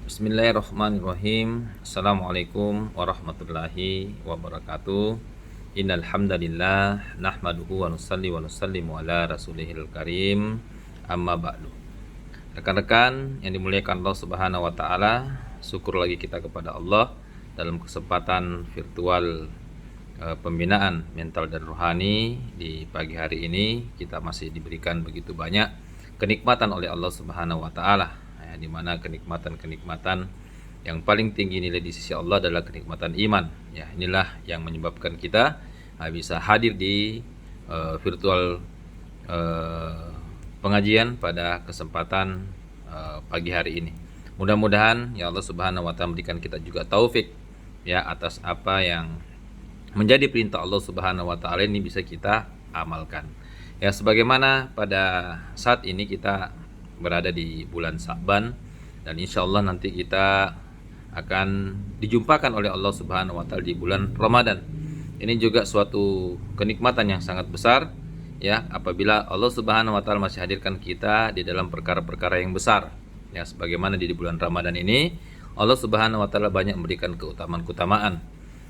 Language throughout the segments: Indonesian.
Bismillahirrahmanirrahim. Assalamualaikum warahmatullahi wabarakatuh. Innal hamdalillah nahmaduhu wa nusalli wa nusallimu ala rasulihil karim. Amma ba'du. Rekan-rekan yang dimuliakan Allah Subhanahu wa taala, syukur lagi kita kepada Allah dalam kesempatan virtual pembinaan mental dan rohani di pagi hari ini. Kita masih diberikan begitu banyak kenikmatan oleh Allah Subhanahu wa taala, di mana kenikmatan yang paling tinggi nilai di sisi Allah adalah kenikmatan iman. Ya, inilah yang menyebabkan kita bisa hadir di virtual pengajian pada kesempatan pagi hari ini. Mudah-mudahan ya Allah Subhanahu wa taala memberikan kita juga taufik ya atas apa yang menjadi perintah Allah Subhanahu wa taala ini bisa kita amalkan. Ya, sebagaimana pada saat ini kita berada di bulan Sa'ban, dan insya Allah nanti kita akan dijumpakan oleh Allah Subhanahu wa taala di bulan Ramadan. Ini juga suatu kenikmatan yang sangat besar ya, apabila Allah Subhanahu wa taala masih hadirkan kita di dalam perkara-perkara yang besar. Ya, sebagaimana di bulan Ramadan ini Allah Subhanahu wa taala banyak memberikan keutamaan-keutamaan.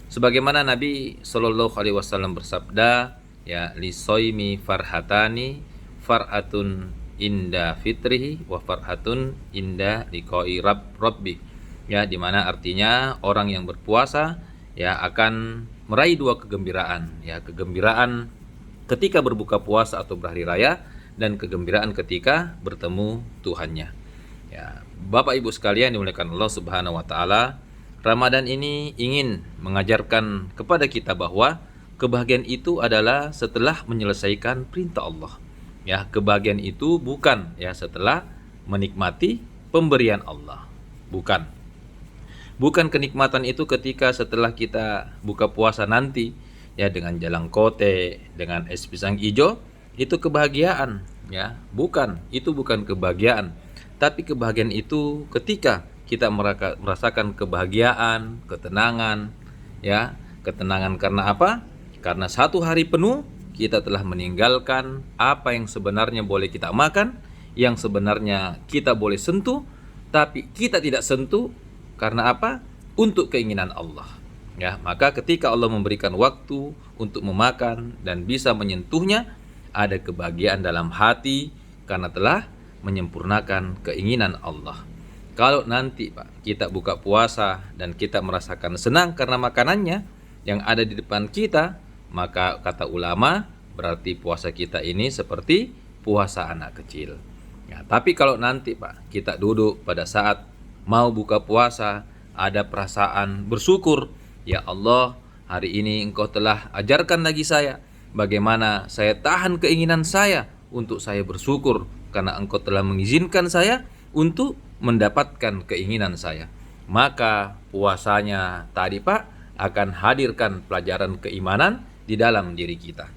Sebagaimana Nabi Shallallahu alaihi wasallam bersabda, ya, lisoimi farhatani, farhatun inda fitrihi wa farhatun inda liqa'i rabbi. Ya, dimana artinya orang yang berpuasa ya akan meraih dua kegembiraan, ya, kegembiraan ketika berbuka puasa atau berhari raya, dan kegembiraan ketika bertemu Tuhannya. Ya, Bapak Ibu sekalian dimuliakan Allah Subhanahu wa taala, Ramadan ini ingin mengajarkan kepada kita bahwa kebahagiaan itu adalah setelah menyelesaikan perintah Allah. Ya, kebahagiaan itu bukan ya setelah menikmati pemberian Allah. Bukan kenikmatan itu ketika setelah kita buka puasa nanti ya dengan jalang kote, dengan es pisang hijau, itu kebahagiaan ya. Itu bukan kebahagiaan. Tapi kebahagiaan itu ketika kita merasakan kebahagiaan, ketenangan ya. Ketenangan karena apa? Karena satu hari penuh kita telah meninggalkan apa yang sebenarnya boleh kita makan, yang sebenarnya kita boleh sentuh, tapi kita tidak sentuh karena apa? Untuk keinginan Allah. Ya, maka ketika Allah memberikan waktu untuk memakan dan bisa menyentuhnya, ada kebahagiaan dalam hati karena telah menyempurnakan keinginan Allah. Kalau nanti Pak, kita buka puasa dan kita merasakan senang karena makanannya yang ada di depan kita, maka kata ulama berarti puasa kita ini seperti puasa anak kecil. Ya, tapi kalau nanti Pak, kita duduk pada saat mau buka puasa, ada perasaan bersyukur, ya Allah, hari ini Engkau telah ajarkan lagi saya bagaimana saya tahan keinginan saya untuk saya bersyukur karena Engkau telah mengizinkan saya untuk mendapatkan keinginan saya. Maka puasanya tadi Pak akan hadirkan pelajaran keimanan di dalam diri kita.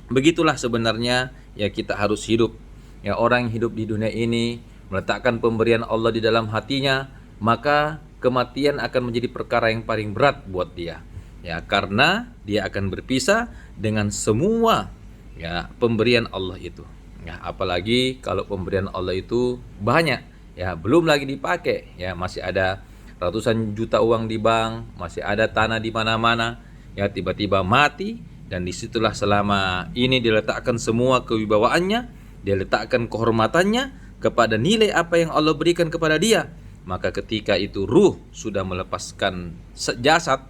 Begitulah sebenarnya ya kita harus hidup. Ya, orang yang hidup di dunia ini meletakkan pemberian Allah di dalam hatinya, maka kematian akan menjadi perkara yang paling berat buat dia. Ya, karena dia akan berpisah dengan semua ya pemberian Allah itu. Ya, apalagi kalau pemberian Allah itu banyak, ya belum lagi dipakai, ya masih ada ratusan juta uang di bank, masih ada tanah di mana-mana, ya tiba-tiba mati, dan disitulah selama ini diletakkan semua kewibawaannya, diletakkan kehormatannya kepada nilai apa yang Allah berikan kepada dia. Maka ketika itu ruh sudah melepaskan jasad,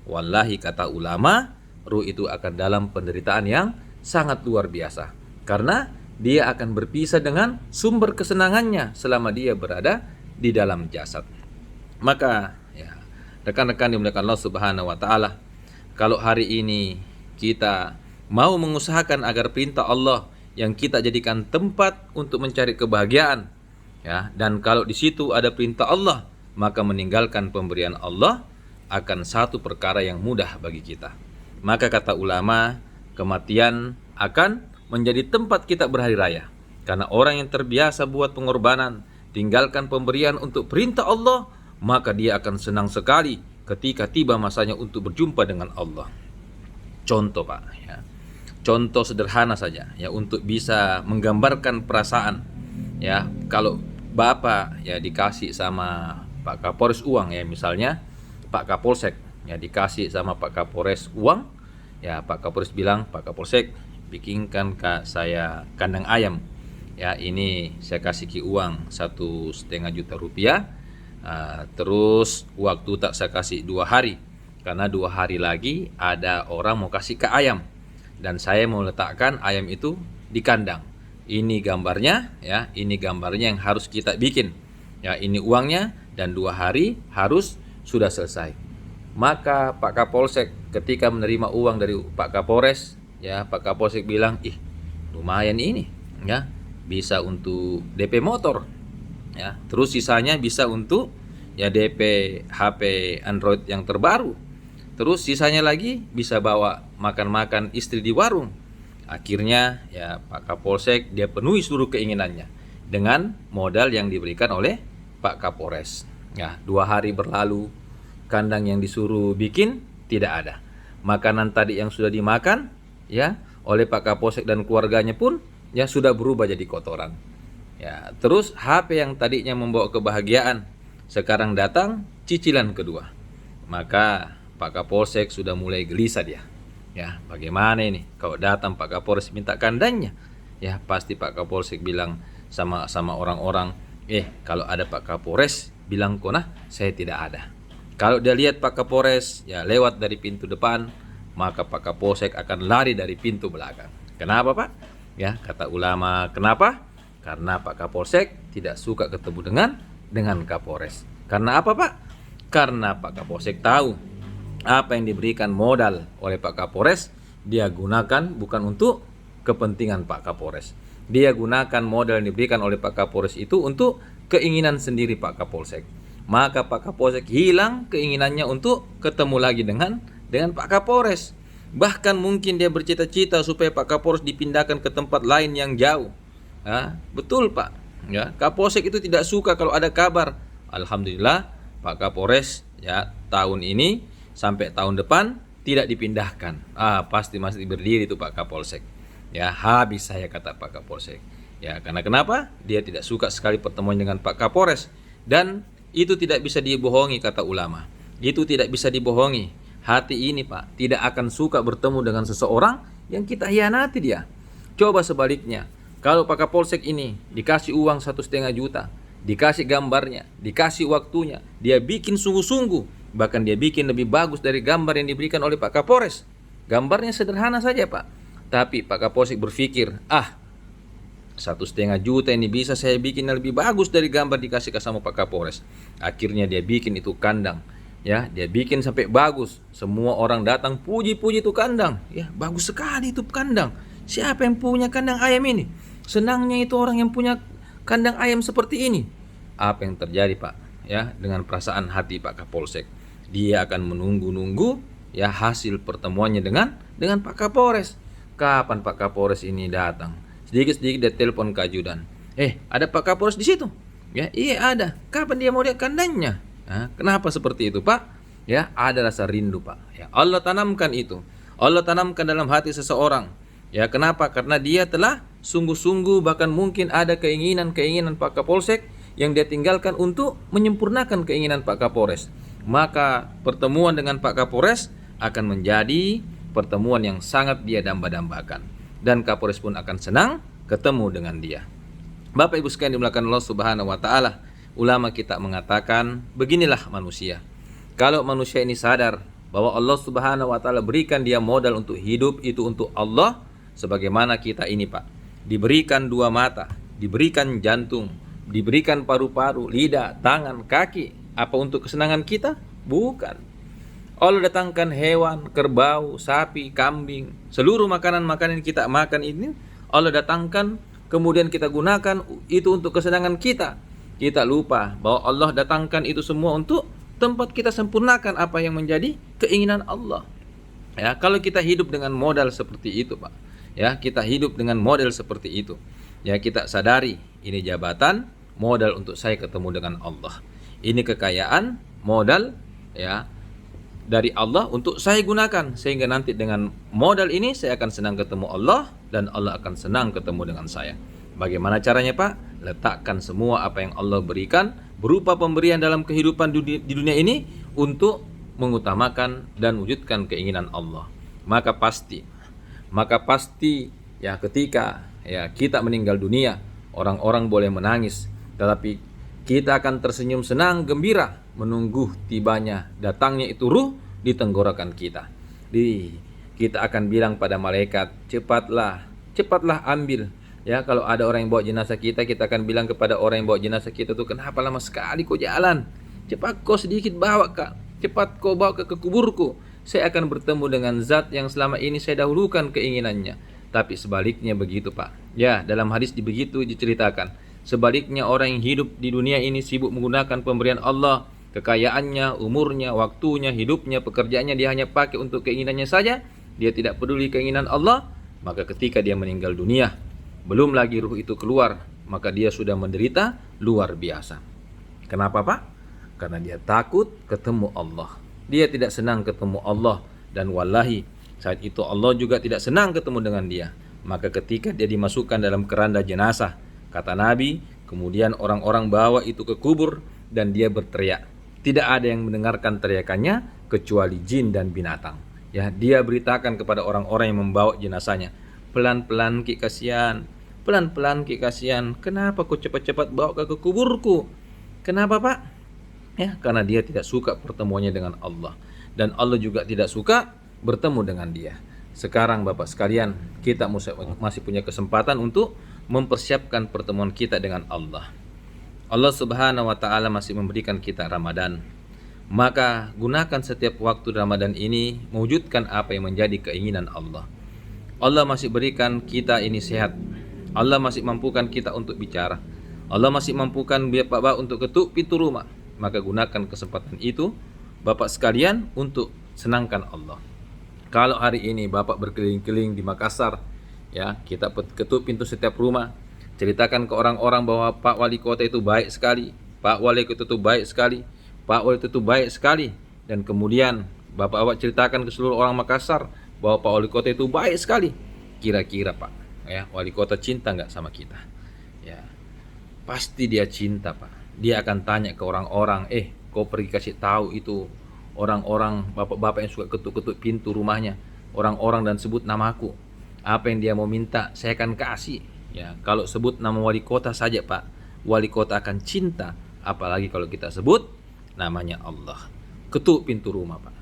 wallahi kata ulama, ruh itu akan dalam penderitaan yang sangat luar biasa, karena dia akan berpisah dengan sumber kesenangannya selama dia berada di dalam jasad. Maka ya, rekan-rekan dimuliakan Allah Subhanahu wa taala, kalau hari ini kita mau mengusahakan agar perintah Allah yang kita jadikan tempat untuk mencari kebahagiaan, ya, dan kalau di situ ada perintah Allah, maka meninggalkan pemberian Allah akan satu perkara yang mudah bagi kita. Maka kata ulama, kematian akan menjadi tempat kita berhari raya, karena orang yang terbiasa buat pengorbanan, tinggalkan pemberian untuk perintah Allah, maka dia akan senang sekali ketika tiba masanya untuk berjumpa dengan Allah. Contoh Pak, ya. Contoh sederhana saja ya untuk bisa menggambarkan perasaan. Ya, kalau Bapak ya dikasih sama Pak Kapolres uang ya, misalnya Pak Kapolsek ya dikasih sama Pak Kapolres uang, ya Pak Kapolres bilang, Pak Kapolsek bikinkan Kak saya kandang ayam. Ya ini saya kasih ki uang 1,5 juta rupiah. Terus waktu tak saya kasih 2 hari, karena 2 hari lagi ada orang mau kasih ke ayam dan saya mau letakkan ayam itu di kandang. Ini gambarnya ya, ini gambarnya yang harus kita bikin. Ya ini uangnya dan 2 hari harus sudah selesai. Maka Pak Kapolsek ketika menerima uang dari Pak Kapolres, ya Pak Kapolsek bilang, ih lumayan ini, ya bisa untuk DP motor, ya terus sisanya bisa untuk ya DP HP Android yang terbaru, terus sisanya lagi bisa bawa makan-makan istri di warung. Akhirnya ya Pak Kapolsek dia penuhi seluruh keinginannya dengan modal yang diberikan oleh Pak Kapolres. Ya 2 hari berlalu, kandang yang disuruh bikin tidak ada, makanan tadi yang sudah dimakan ya oleh Pak Kapolsek dan keluarganya pun ya sudah berubah jadi kotoran. Ya, terus HP yang tadinya membawa kebahagiaan sekarang datang cicilan kedua. Maka Pak Kapolsek sudah mulai gelisah dia. Ya, bagaimana ini? Kalau datang Pak Kapolres minta kandangnya, ya pasti Pak Kapolsek bilang sama orang-orang, kalau ada Pak Kapolres bilang kona saya tidak ada. Kalau dia lihat Pak Kapolres ya lewat dari pintu depan, maka Pak Kapolsek akan lari dari pintu belakang. Kenapa Pak? Ya kata ulama, kenapa? Karena Pak Kapolsek tidak suka ketemu dengan Kapolres. Karena apa Pak? Karena Pak Kapolsek tahu apa yang diberikan modal oleh Pak Kapolres dia gunakan bukan untuk kepentingan Pak Kapolres. Dia gunakan modal yang diberikan oleh Pak Kapolres itu untuk keinginan sendiri Pak Kapolsek. Maka Pak Kapolsek hilang keinginannya untuk ketemu lagi dengan Pak Kapolres. Bahkan mungkin dia bercita-cita supaya Pak Kapolres dipindahkan ke tempat lain yang jauh. Betul Pak. Ya, Kapolsek itu tidak suka kalau ada kabar. Alhamdulillah Pak Kapolres ya tahun ini sampai tahun depan tidak dipindahkan. Pasti masih berdiri itu Pak Kapolsek. Ya habis saya kata Pak Kapolsek. Ya karena kenapa? Dia tidak suka sekali pertemuan dengan Pak Kapolres dan itu tidak bisa dibohongi kata ulama. Itu tidak bisa dibohongi. Hati ini Pak tidak akan suka bertemu dengan seseorang yang kita hianati dia. Coba sebaliknya, kalau Pak Kapolsek ini dikasih uang 1,5 juta, dikasih gambarnya, dikasih waktunya, dia bikin sungguh-sungguh, bahkan dia bikin lebih bagus dari gambar yang diberikan oleh Pak Kapolres. Gambarnya sederhana saja Pak, tapi Pak Kapolsek berpikir 1,5 juta ini bisa saya bikin lebih bagus dari gambar dikasih ke sama Pak Kapolres. Akhirnya dia bikin itu kandang. Ya, dia bikin sampai bagus. Semua orang datang puji-puji itu kandang. Ya, bagus sekali itu kandang. Siapa yang punya kandang ayam ini? Senangnya itu orang yang punya kandang ayam seperti ini. Apa yang terjadi, Pak? Ya, dengan perasaan hati Pak Kapolsek. Dia akan menunggu-nunggu ya hasil pertemuannya dengan Pak Kapolres. Kapan Pak Kapolres ini datang? Sedikit-sedikit dia telepon ke ajudan. Ada Pak Kapolres di situ? Ya, iya ada. Kapan dia mau lihat kandangnya? Kenapa seperti itu Pak? Ya ada rasa rindu Pak. Ya Allah tanamkan itu. Allah tanamkan dalam hati seseorang. Ya kenapa? Karena dia telah sungguh-sungguh bahkan mungkin ada keinginan Pak Kapolsek yang dia tinggalkan untuk menyempurnakan keinginan Pak Kapolres. Maka pertemuan dengan Pak Kapolres akan menjadi pertemuan yang sangat dia damba-dambakan. Dan Kapolres pun akan senang ketemu dengan dia. Bapak Ibu sekalian dimuliakan Allah Subhanahu wa taala. Ulama kita mengatakan beginilah manusia. Kalau manusia ini sadar bahwa Allah Subhanahu wa taala berikan dia modal untuk hidup itu untuk Allah, sebagaimana kita ini Pak, diberikan 2 mata, diberikan jantung, diberikan paru-paru, lidah, tangan, kaki, apa untuk kesenangan kita? Bukan. Allah datangkan hewan, kerbau, sapi, kambing, seluruh makanan-makanan yang kita makan ini Allah datangkan, kemudian kita gunakan itu untuk kesenangan kita. Kita lupa bahwa Allah datangkan itu semua untuk tempat kita sempurnakan apa yang menjadi keinginan Allah. Ya, kalau kita hidup dengan modal seperti itu, Pak. Ya, kita hidup dengan model seperti itu. Ya, kita sadari ini jabatan, modal untuk saya ketemu dengan Allah. Ini kekayaan, modal ya dari Allah untuk saya gunakan sehingga nanti dengan modal ini saya akan senang ketemu Allah dan Allah akan senang ketemu dengan saya. Bagaimana caranya Pak? Letakkan semua apa yang Allah berikan berupa pemberian dalam kehidupan di dunia ini untuk mengutamakan dan wujudkan keinginan Allah. Maka pasti ya ketika ya kita meninggal dunia, orang-orang boleh menangis, tetapi kita akan tersenyum senang gembira menunggu tibanya datangnya itu ruh di tenggorokan kita. Kita akan bilang pada malaikat, cepatlah ambil. Ya, kalau ada orang yang bawa jenazah kita akan bilang kepada orang yang bawa jenazah kita tuh, kenapa lama sekali kau jalan? Cepat kau sedikit bawa, Kak. Cepat kau bawa ke kuburku. Saya akan bertemu dengan zat yang selama ini saya dahulukan keinginannya. Tapi sebaliknya begitu, Pak. Ya, dalam hadis begitu diceritakan. Sebaliknya orang yang hidup di dunia ini sibuk menggunakan pemberian Allah, kekayaannya, umurnya, waktunya, hidupnya, pekerjaannya dia hanya pakai untuk keinginannya saja. Dia tidak peduli keinginan Allah. Maka ketika dia meninggal dunia, belum lagi ruh itu keluar, maka dia sudah menderita luar biasa. Kenapa, Pak? Karena dia takut ketemu Allah. Dia tidak senang ketemu Allah. Dan wallahi, saat itu Allah juga tidak senang ketemu dengan dia. Maka ketika dia dimasukkan dalam keranda jenazah, kata Nabi, kemudian orang-orang bawa itu ke kubur dan dia berteriak. Tidak ada yang mendengarkan teriakannya kecuali jin dan binatang. Ya, dia beritakan kepada orang-orang yang membawa jenazahnya, pelan-pelan Ki, kasihan. Pelan-pelan Ki, kasihan. Kenapa kau cepat-cepat bawa ke kuburku? Kenapa, Pak? Ya, karena dia tidak suka pertemuannya dengan Allah. Dan Allah juga tidak suka bertemu dengan dia. Sekarang Bapak sekalian, kita masih punya kesempatan untuk mempersiapkan pertemuan kita dengan Allah. Allah Subhanahu wa taala masih memberikan kita Ramadan. Maka gunakan setiap waktu Ramadan ini mewujudkan apa yang menjadi keinginan Allah. Allah masih berikan kita ini sehat. Allah masih mampukan kita untuk bicara. Allah masih mampukan Bapak untuk ketuk pintu rumah. Maka gunakan kesempatan itu Bapak sekalian untuk senangkan Allah. Kalau hari ini Bapak berkeliling-keliling di Makassar, ya, kita ketuk pintu setiap rumah, ceritakan ke orang-orang bahwa Pak Wali Kota itu baik sekali, Pak Wali Kota itu baik sekali, Pak Wali itu baik sekali, dan kemudian Bapak ceritakan ke seluruh orang Makassar bahwa Pak Wali Kota itu baik sekali. Kira-kira, Pak, ya, Wali Kota cinta nggak sama kita? Ya, pasti dia cinta, Pak. Dia akan tanya ke orang-orang, kau pergi kasih tahu itu orang-orang bapak-bapak yang suka ketuk-ketuk pintu rumahnya, orang-orang dan sebut namaku. Apa yang dia mau minta, saya akan kasih. Ya, kalau sebut nama wali kota saja, Pak, wali kota akan cinta. Apalagi kalau kita sebut namanya Allah. Ketuk pintu rumah, Pak.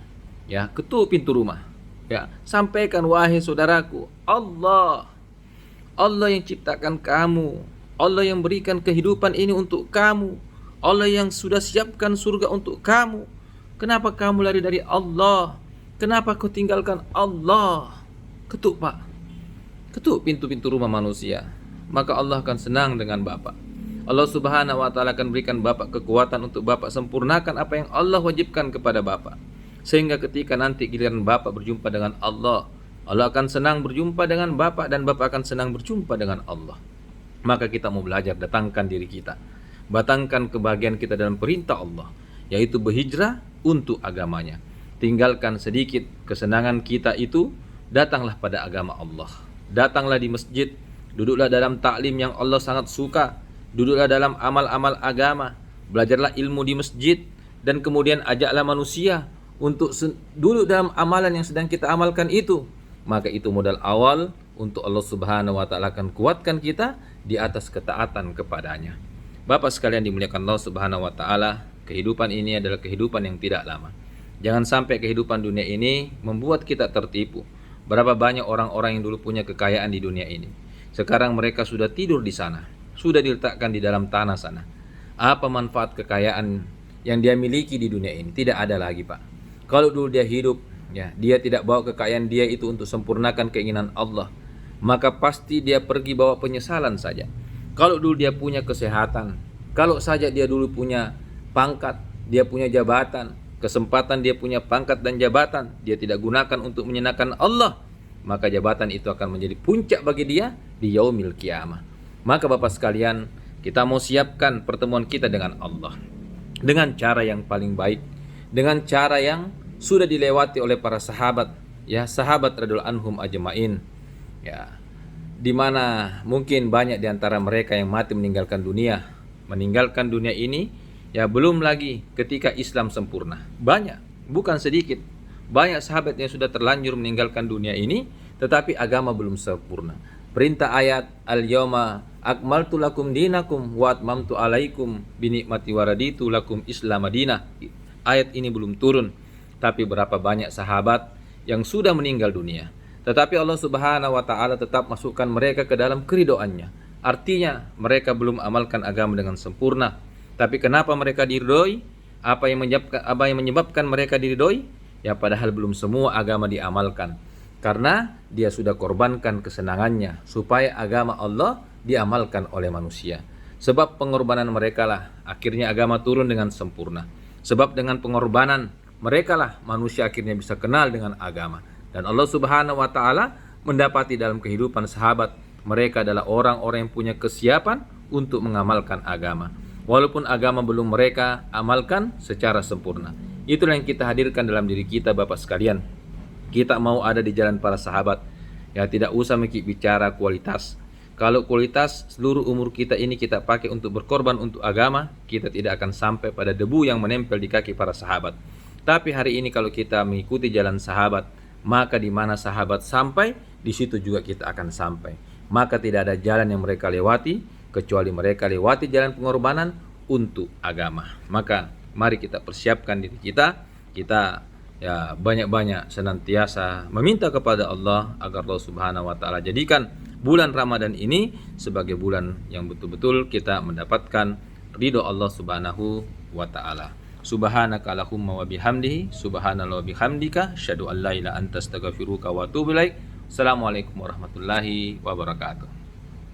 Ya, ketuk pintu rumah. Ya, sampaikan, wahai saudaraku, Allah yang ciptakan kamu, Allah yang berikan kehidupan ini untuk kamu, Allah yang sudah siapkan surga untuk kamu. Kenapa kamu lari dari Allah? Kenapa kau tinggalkan Allah? Ketuk, Pak. Ketuk pintu-pintu rumah manusia. Maka Allah akan senang dengan Bapak. Allah Subhanahu wa taala akan berikan Bapak kekuatan untuk Bapak sempurnakan apa yang Allah wajibkan kepada Bapak. Sehingga ketika nanti giliran Bapak berjumpa dengan Allah, Allah akan senang berjumpa dengan Bapak dan Bapak akan senang berjumpa dengan Allah. Maka kita mau belajar, datangkan diri kita. Batangkan kebahagiaan kita dalam perintah Allah, yaitu berhijrah untuk agamanya. Tinggalkan sedikit kesenangan kita itu, datanglah pada agama Allah. Datanglah di masjid, duduklah dalam taklim yang Allah sangat suka, duduklah dalam amal-amal agama, belajarlah ilmu di masjid, dan kemudian ajaklah manusia untuk duduk dalam amalan yang sedang kita amalkan itu. Maka itu modal awal untuk Allah Subhanahu wa taala akan kuatkan kita di atas ketaatan kepadanya. Bapak sekalian dimuliakan Allah Subhanahu wa taala, kehidupan ini adalah kehidupan yang tidak lama. Jangan sampai kehidupan dunia ini membuat kita tertipu. Berapa banyak orang-orang yang dulu punya kekayaan di dunia ini, sekarang mereka sudah tidur di sana, sudah diletakkan di dalam tanah sana. Apa manfaat kekayaan yang dia miliki di dunia ini? Tidak ada lagi, Pak. Kalau dulu dia hidup, ya, dia tidak bawa kekayaan dia itu untuk sempurnakan keinginan Allah, maka pasti dia pergi bawa penyesalan saja. Kalau dulu dia punya kesehatan, kalau saja dia dulu punya pangkat, dia punya jabatan, kesempatan dia punya pangkat dan jabatan, dia tidak gunakan untuk menyenangkan Allah, maka jabatan itu akan menjadi puncak bagi dia di yaumil qiyamah. Maka Bapak sekalian, kita mau siapkan pertemuan kita dengan Allah dengan cara yang paling baik, dengan cara yang sudah dilewati oleh para sahabat, ya, sahabat radhiyallahu anhum ajmain, ya, di mana mungkin banyak di antara mereka yang mati meninggalkan dunia ini Ya, belum lagi ketika Islam sempurna. Banyak, bukan sedikit. Banyak sahabat yang sudah terlanjur meninggalkan dunia ini, tetapi agama belum sempurna. Perintah ayat al-yauma akmaltu lakum dinakum wa atmamtu alaikum binikmati waraditu lakum Islam madinah. Ayat ini belum turun, tapi berapa banyak sahabat yang sudah meninggal dunia. Tetapi Allah Subhanahu wa taala tetap masukkan mereka ke dalam keridhoannya. Artinya mereka belum amalkan agama dengan sempurna. Tapi kenapa mereka diridhoi? Apa yang menyebabkan mereka diridhoi? Ya, padahal belum semua agama diamalkan. Karena dia sudah korbankan kesenangannya supaya agama Allah diamalkan oleh manusia. Sebab pengorbanan mereka lah akhirnya agama turun dengan sempurna. Sebab dengan pengorbanan mereka lah manusia akhirnya bisa kenal dengan agama. Dan Allah Subhanahu wa taala mendapati dalam kehidupan sahabat, mereka adalah orang-orang yang punya kesiapan untuk mengamalkan agama. Walaupun agama belum mereka amalkan secara sempurna. Itulah yang kita hadirkan dalam diri kita, Bapak sekalian. Kita mau ada di jalan para sahabat. Ya, tidak usah bicara kualitas. Kalau kualitas seluruh umur kita ini kita pakai untuk berkorban untuk agama, kita tidak akan sampai pada debu yang menempel di kaki para sahabat. Tapi hari ini kalau kita mengikuti jalan sahabat, maka di mana sahabat sampai, di situ juga kita akan sampai. Maka tidak ada jalan yang mereka lewati kecuali mereka lewati jalan pengorbanan untuk agama. Maka mari kita persiapkan diri kita ya banyak-banyak senantiasa meminta kepada Allah agar Allah Subhanahu wa taala jadikan bulan Ramadan ini sebagai bulan yang betul-betul kita mendapatkan ridho Allah Subhanahu wa taala. Subhanaka Allahumma wa bihamdihi, subhanallah wa bihamdika, asyhadu an la ilaha illa anta astaghfiruka wa atubu ilaik. Assalamualaikum warahmatullahi wabarakatuh.